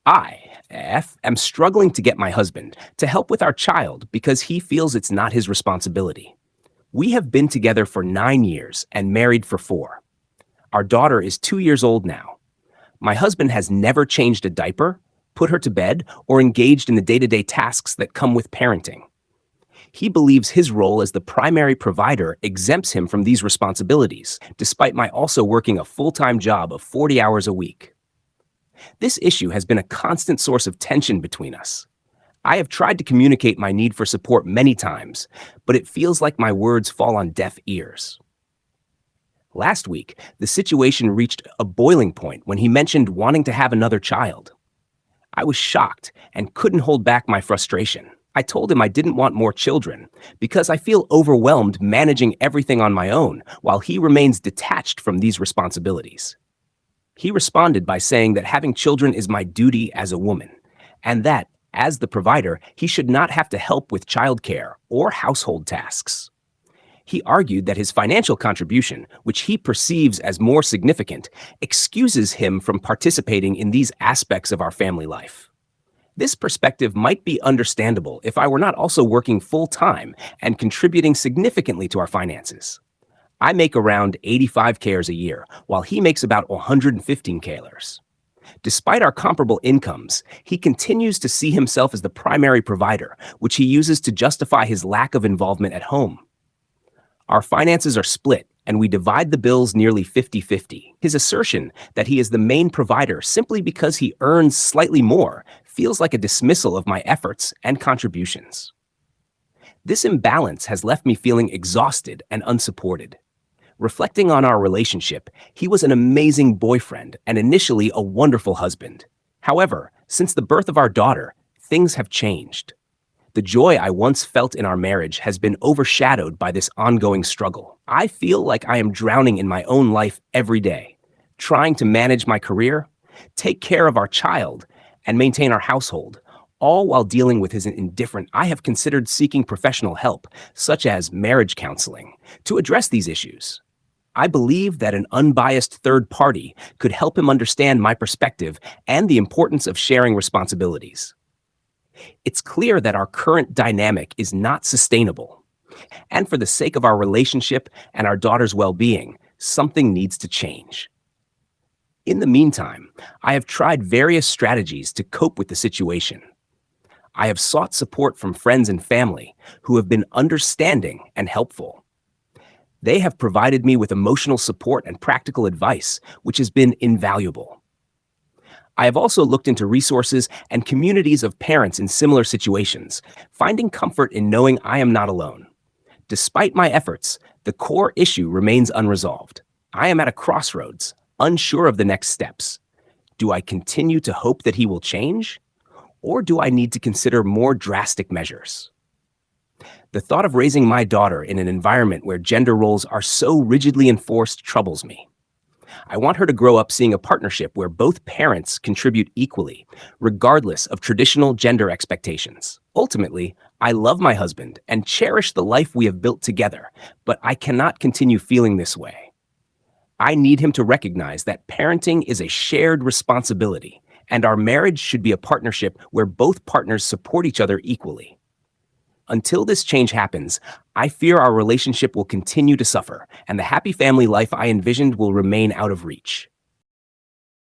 I am struggling to get my husband to help with our child because he feels it's not his responsibility. We have been together for 9 years and married for 4. Our daughter is 2 years old now. My husband has never changed a diaper, put her to bed, or engaged in the day-to-day tasks that come with parenting. He believes his role as the primary provider exempts him from these responsibilities, despite my also working a full-time job of 40 hours a week. This issue has been a constant source of tension between us. I have tried to communicate my need for support many times, but it feels like my words fall on deaf ears. Last week, the situation reached a boiling point when he mentioned wanting to have another child. I was shocked and couldn't hold back my frustration. I told him I didn't want more children because I feel overwhelmed managing everything on my own while he remains detached from these responsibilities. He responded by saying that having children is my duty as a woman, and that, as the provider, he should not have to help with childcare or household tasks. He argued that his financial contribution, which he perceives as more significant, excuses him from participating in these aspects of our family life. This perspective might be understandable if I were not also working full-time and contributing significantly to our finances. I make around 85 KRs a year, while he makes about 115 KRs. Despite our comparable incomes, he continues to see himself as the primary provider, which he uses to justify his lack of involvement at home. Our finances are split, and we divide the bills nearly 50-50. His assertion that he is the main provider simply because he earns slightly more feels like a dismissal of my efforts and contributions. This imbalance has left me feeling exhausted and unsupported. Reflecting on our relationship, he was an amazing boyfriend and initially a wonderful husband. However, since the birth of our daughter, things have changed. The joy I once felt in our marriage has been overshadowed by this ongoing struggle. I feel like I am drowning in my own life every day, trying to manage my career, take care of our child, and maintain our household, all while dealing with his indifference. I have considered seeking professional help, such as marriage counseling, to address these issues. I believe that an unbiased third party could help him understand my perspective and the importance of sharing responsibilities. It's clear that our current dynamic is not sustainable, and for the sake of our relationship and our daughter's well-being, something needs to change. In the meantime, I have tried various strategies to cope with the situation. I have sought support from friends and family who have been understanding and helpful. They have provided me with emotional support and practical advice, which has been invaluable. I have also looked into resources and communities of parents in similar situations, finding comfort in knowing I am not alone. Despite my efforts, the core issue remains unresolved. I am at a crossroads, unsure of the next steps. Do I continue to hope that he will change? Or do I need to consider more drastic measures? The thought of raising my daughter in an environment where gender roles are so rigidly enforced troubles me. I want her to grow up seeing a partnership where both parents contribute equally, regardless of traditional gender expectations. Ultimately, I love my husband and cherish the life we have built together, but I cannot continue feeling this way. I need him to recognize that parenting is a shared responsibility, and our marriage should be a partnership where both partners support each other equally. Until this change happens, I fear our relationship will continue to suffer, and the happy family life I envisioned will remain out of reach.